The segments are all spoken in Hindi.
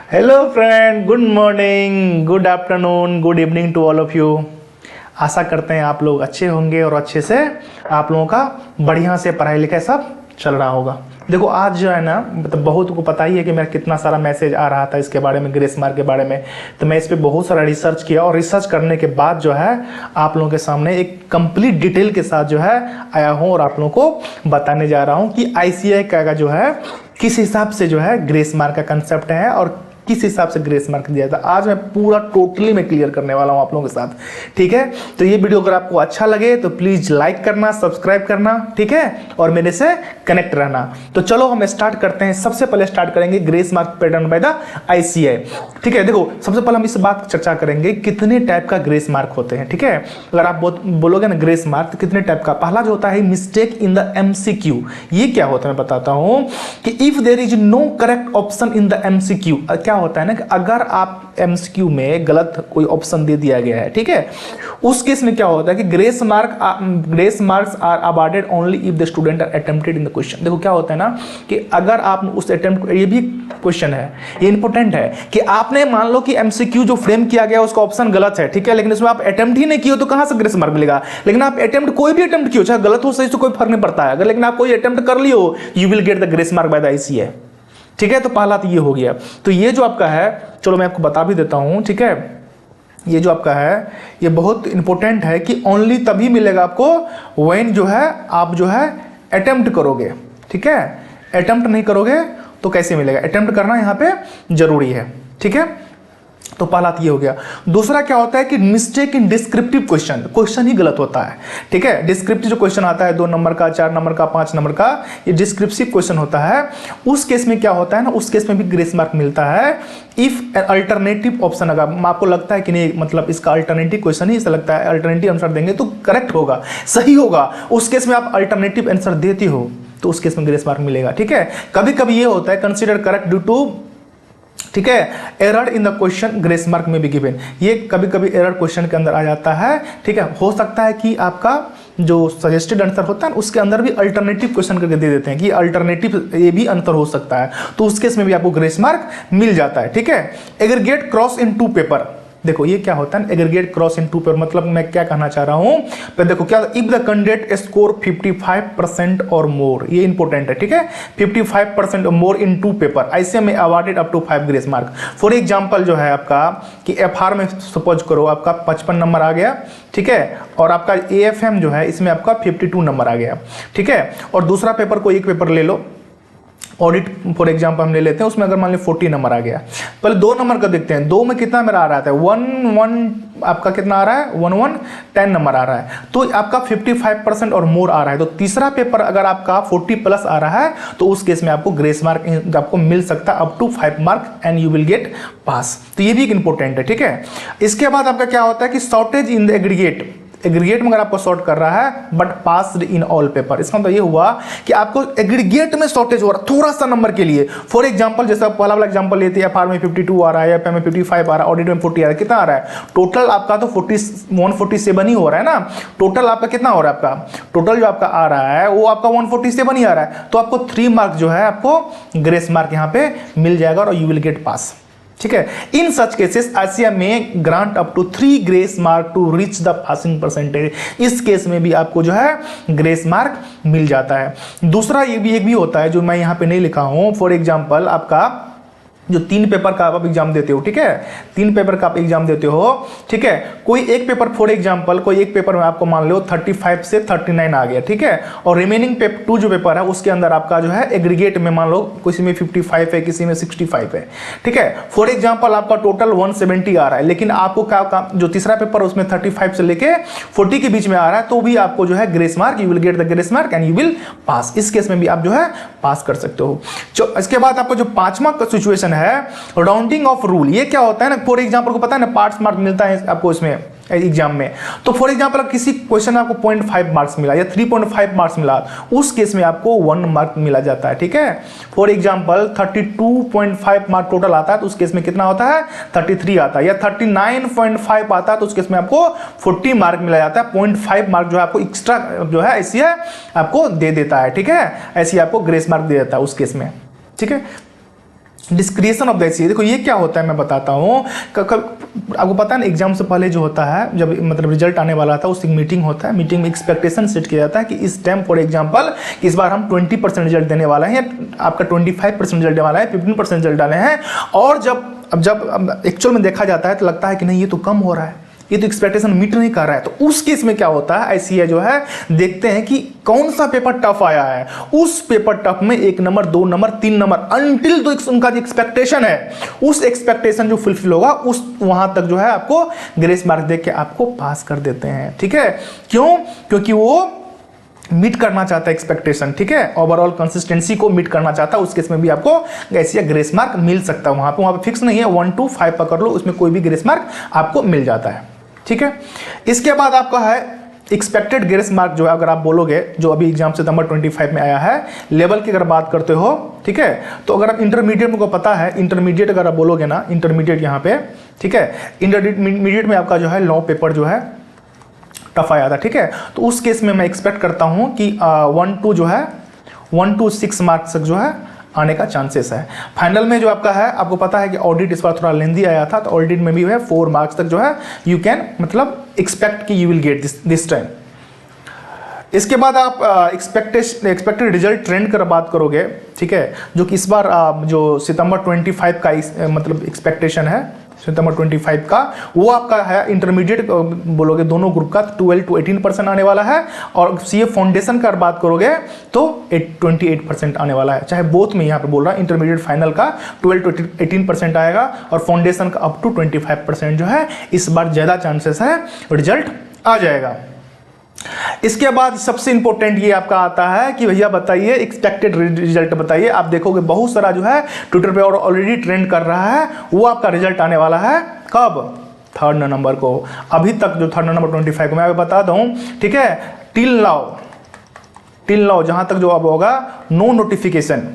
Hello friend, good morning, good afternoon, good evening to all of you. आशा करते हैं आप लोग अच्छे होंगे और अच्छे से आप लोगों का बढ़िया से पढ़ाई लिखाई सब चल रहा होगा। देखो आज जो है ना, मतलब बहुत को पता ही है कि मेरा कितना सारा मैसेज आ रहा था इसके बारे में, ग्रेस मार्क के बारे में। तो मैं इस पर बहुत सारा रिसर्च किया और रिसर्च करने के बाद जो है आप लोगों के सामने एक कंप्लीट डिटेल के साथ जो है आया हूँ और आप लोगों को बताने जा रहा हूँ कि आईसीएआई का जो है किस हिसाब से जो है ग्रेस मार्क का कंसेप्ट है और किस हिसाब से ग्रेस मार्क दिया था। आज मैं पूरा टोटली मैं क्लियर करने वाला हूं आप लोगों के साथ, ठीक है। तो ये वीडियो अगर आपको अच्छा लगे तो प्लीज लाइक करना, सब्सक्राइब करना, ठीक है, और मेरे से कनेक्ट रहना। तो चलो हम स्टार्ट करते हैं। सबसे पहले स्टार्ट करेंगे grace mark pattern bye the ICAI, ठीक है। देखो सबसे पहले हम इस बात चर्चा करेंगे कितने टाइप का ग्रेस मार्क होते हैं, ठीक है। अगर आप बोलोगे ना ग्रेस मार्क तो कितने टाइप का, पहला जो होता है मिस्टेक इन द एमसीक्यू। ये क्या होता है मैं बताता हूं कि if there is no correct option in the MCQ, क्या होता है ना कि अगर आप एमसीक्यू में गलत कोई ऑप्शन दे दिया गया है, ठीक है, उस केस में क्या होता है कि grace marks are awarded only if the student are attempted in the question. देखो क्या होता है ना कि अगर आप उस अटेम्प्ट, ये भी क्वेश्चन है, ये इंपॉर्टेंट है कि आपने मान लो कि एमसीक्यू जो फ्रेम किया गया उसका ऑप्शन गलत है, ठीक है, लेकिन इसमें आप अटेम्प्ट ही नहीं किए तो कहां से ग्रेस मार्क मिलेगा। लेकिन आप अटेम्प्ट, कोई भी अटेम्प्ट किए, चाहे गलत हो सही तो कोई फर्क नहीं पड़ता है, अगर लेकिन आप कोई अटेम्प्ट कर लियो you will get the grace mark by the ICAI, ठीक है। तो पहला तो ये हो गया। तो ये जो आपका है, चलो मैं आपको बता भी देता हूं, ठीक है। ये जो आपका है ये बहुत इंपॉर्टेंट है कि ओनली तभी मिलेगा आपको व्हेन जो है आप जो है अटेम्प्ट करोगे, ठीक है। अटेम्प्ट नहीं करोगे तो कैसे मिलेगा, अटेम्प्ट करना यहां पे जरूरी है, ठीक है। तो पहला ये हो गया। दूसरा क्या होता है कि mistake in descriptive question, question ही गलत होता है, ठीक है। डिस्क्रिप्टिव जो क्वेश्चन आता है 2 नंबर का, 4 नंबर का, 5 नंबर का, ये डिस्क्रिप्टिव क्वेश्चन होता है। उस केस में क्या होता है ना, उस केस में भी ग्रेस मार्क मिलता है इफ अल्टरनेटिव ऑप्शन, अगर आपको लगता है कि नहीं मतलब इसका अल्टरनेटिव क्वेश्चन ही ऐसा लगता है, अल्टरनेटिव आंसर देंगे तो करेक्ट होगा, सही होगा, उस केस में आप अल्टरनेटिव आंसर देते हो तो उस केस में ग्रेस मार्क मिलेगा, ठीक है। कभी कभी ये होता है कंसिडर करेक्ट ड्यू टू, ठीक है, error in the question grace mark में भी गिवन। ये कभी कभी एरर क्वेश्चन के अंदर आ जाता है, ठीक है। हो सकता है कि आपका जो सजेस्टेड आंसर होता है उसके अंदर भी अल्टरनेटिव क्वेश्चन करके दे देते हैं कि अल्टरनेटिव ये भी आंसर हो सकता है, तो उस केस में भी आपको ग्रेस मार्क मिल जाता है, ठीक है। एग्रीगेट क्रॉस इन 2 पेपर, देखो ये क्या होता है एग्रीगेट क्रॉस इन 2 पेपर, मतलब मैं क्या कहना चाह रहा हूं, पर देखो क्या, इफ द कैंडिडेट स्कोर 55% और मोर, ये इंपॉर्टेंट है, ठीक है। 55% और मोर इन 2 पेपर ऐसे में awarded up to 5 grace mark. For example जो है आपका कि एफआर में सपोज करो आपका 55 नंबर आ गया, ठीक है, और आपका एएफएम जो है इसमें आपका 52 नंबर आ गया, ठीक है। और दूसरा पेपर कोई एक पेपर ले लो, ऑडिट फॉर एग्जांपल हम ले लेते हैं, उसमें अगर मान लो 40 नंबर आ गया, पहले 2 नंबर का देखते हैं, 2 में कितना मेरा आ रहा था 1 आपका कितना आ रहा है 10 नंबर आ रहा है, तो आपका 55% और मोर आ रहा है। तो तीसरा पेपर अगर आपका 40 प्लस आ रहा है तो उस केस में आपको ग्रेस मार्क आपको मिल सकता है up to 5 mark and you will get pass. तो ये भी एक इंपॉर्टेंट है, ठीक है। इसके बाद आपका क्या होता है कि shortage in the aggregate, aggregate में अगर आपको शॉर्ट कर रहा है but passed in all paper, इसका मतलब ये हुआ कि आपको एग्रीगेट में शॉर्टेज हो रहा है थोड़ा सा नंबर के लिए। फॉर एग्जांपल जैसा पहला वाला एग्जांपल लेते हैं, एफआर में 52 आ रहा है, एफएम में 55 आ रहा है, ऑडिट में 40 आ रहा है, कितना आ रहा है टोटल आपका, तो 147 ही हो रहा है ना, टोटल आपका कितना हो रहा है, आपका टोटल जो आपका आ रहा है वो आपका 147 ही आ रहा है, तो आपको 3 मार्क जो है आपको ग्रेस मार्क यहाँ पे मिल जाएगा और यू विल गेट पास, ठीक है। इन सच केसेस आईसीएआई में grant up to 3 grace mark to reach the passing percentage, इस केस में भी आपको जो है ग्रेस मार्क मिल जाता है। दूसरा ये भी एक भी होता है जो मैं यहाँ पे नहीं लिखा हूं, फॉर एग्जांपल आपका जो 3 पेपर का आप एग्जाम देते हो, ठीक है, 3 पेपर का आप एग्जाम देते हो, ठीक है, कोई एक पेपर फॉर एग्जांपल कोई एक पेपर में आपको मान लो 35 से 39 आ गया, ठीक है, और रिमेनिंग 2 जो पेपर है उसके अंदर आपका जो है एग्रीगेट में मान लो किसी में 55 है, किसी में 65 है, ठीक है। फॉर एग्जांपल आपका टोटल 170 आ रहा है, लेकिन आपको क्या जो तीसरा पेपर उसमें 35 से लेके 40 के बीच में आ रहा है, तो भी आपको जो है grace mark, you will get the grace mark and you will pass. इस केस में भी आप जो है पास कर सकते हो। इसके बाद आपको जो 5वां सिचुएशन है राउंडिंग ऑफ रूल, ये क्या होता है ना, फॉर एग्जांपल को पता है ना पार्ट्स मार्क मिलता है आपको इसमें एग्जाम में, तो फॉर एग्जांपल किसी क्वेश्चन में आपको 0.5 मार्क्स मिला या 3.5 मार्क्स मिला, उस केस में आपको 1 मार्क मिला जाता है, ठीक है। फॉर एग्जांपल 32.5 मार्क टोटल आता है तो उस केस में कितना होता है 33 आता है, या 39.5 आता है तो उस केस में आपको 40 मार्क मिला जाता है। 0.5 मार्क जो है आपको एक्स्ट्रा जो है ऐसी है आपको दे देता है, ठीक है, ऐसी आपको ग्रेस मार्क दे देता है उस केस में, ठीक है। डिस्क्रिएशन ऑफ द एचसीए। देखो ये क्या होता है मैं बताता हूँ। आपको पता है ना, एग्जाम से पहले जो होता है, जब मतलब रिजल्ट आने वाला था, उस मीटिंग होता है, मीटिंग में एक्सपेक्टेशन सेट किया जाता है कि इस टाइम फॉर एग्जाम्पल इस बार हम 20% रिजल्ट देने वाला है, या आपका 25% रिजल्ट देने वाला है, 15% रिजल्ट डाले हैं। और जब एक्चुअल में देखा जाता है तो लगता है कि नहीं ये तो कम हो रहा है, ये तो एक्सपेक्टेशन मीट नहीं कर रहा है। तो उस केस में क्या होता है, आईसीए जो है देखते हैं कि कौन सा पेपर टफ आया है, उस पेपर टफ में 1 नंबर 2 नंबर 3 नंबर अनटिल तो उनका जो एक्सपेक्टेशन है, उस एक्सपेक्टेशन जो फुलफिल होगा उस वहां तक जो है आपको ग्रेस मार्क देके आपको पास कर देते हैं। ठीक है, क्यों? क्योंकि वो मीट करना चाहता है एक्सपेक्टेशन। ठीक है, ओवरऑल कंसिस्टेंसी को मीट करना चाहता है। उस केस में भी आपको ऐसी ग्रेस मार्क मिल सकता है। वहां पे फिक्स नहीं है, 1 to 5 पकड़ लो, उसमें कोई भी ग्रेस मार्क आपको मिल जाता है। ठीक है, इसके बाद आपका है एक्सपेक्टेड ग्रेस मार्क जो है, अगर आप बोलोगे जो अभी एग्जाम सितंबर 25 में आया है, लेवल की अगर बात करते हो, ठीक है, तो अगर आप इंटरमीडिएट को पता है, इंटरमीडिएट अगर आप बोलोगे ना, इंटरमीडिएट यहाँ पे, ठीक है, इंटरमीडिएट में आपका जो है लॉ पेपर जो है टफ आया था। ठीक है, तो उस केस में मैं एक्सपेक्ट करता हूँ कि 1 to 6 मार्क्स तक जो है आने का चांसेस है। फाइनल में जो आपका है, आपको पता है कि ऑडिट इस बार थोड़ा लेंदी आया था, तो ऑडिट में भी है 4 मार्क्स तक जो है यू कैन मतलब एक्सपेक्ट कि you will get this time. इसके बाद आप एक्सपेक्टेड रिजल्ट ट्रेंड कर बात करोगे, ठीक है, जो कि इस बार जो सितंबर 25 का मतलब एक्सपेक्टेशन है, सितंबर 25 का, वो आपका है इंटरमीडिएट बोलोगे दोनों ग्रुप का 12 to 18% आने वाला है। और सीए फाउंडेशन का बात करोगे तो 28% आने वाला है। चाहे बोथ में यहाँ पे बोल रहा है, इंटरमीडिएट फाइनल का 12 to 18% आएगा और फाउंडेशन का अप टू 25% जो है इस बार ज़्यादा चांसेस है रिजल्ट आ जाएगा। इसके बाद सबसे इंपॉर्टेंट ये आपका आता है कि भैया बताइए एक्सपेक्टेड रिजल्ट बताइए। आप देखोगे बहुत सारा जो है ट्विटर पे और ऑलरेडी ट्रेंड कर रहा है, वो आपका रिजल्ट आने वाला है कब? 3rd नवंबर को। अभी तक जो 3rd नवंबर 25 को मैं बता दूं, ठीक है, टिल नाउ जहां तक जो अब होगा नो नोटिफिकेशन,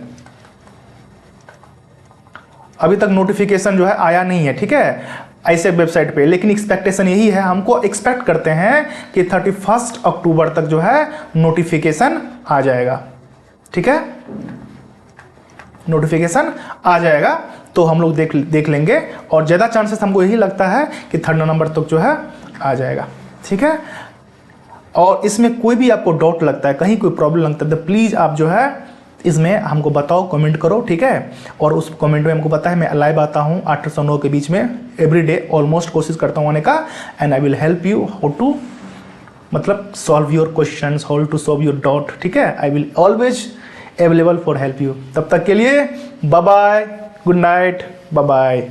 अभी तक नोटिफिकेशन जो है आया नहीं है। ठीक है, ऐसे वेबसाइट पे, लेकिन एक्सपेक्टेशन यही है, हमको एक्सपेक्ट करते हैं कि 31 अक्टूबर तक जो है नोटिफिकेशन आ जाएगा। ठीक है, नोटिफिकेशन आ जाएगा तो हम लोग देख लेंगे, और ज़्यादा चांसेस हमको यही लगता है कि 3rd नवंबर तक जो है आ जाएगा। ठीक है, और इसमें कोई भी आपको डाउट लगता है, कहीं कोई प्रॉब्लम लगता है, तो प्लीज़ आप जो है इसमें हमको बताओ, कमेंट करो। ठीक है, और उस कमेंट में हमको पता है मैं लाइव आता हूँ 8 से 9 के बीच में एवरी डे, ऑलमोस्ट कोशिश करता हूँ आने का, and I will help you how to मतलब solve your questions, how to solve your doubt. ठीक है, I will always available for help you. तब तक के लिए bye bye, good night, bye bye.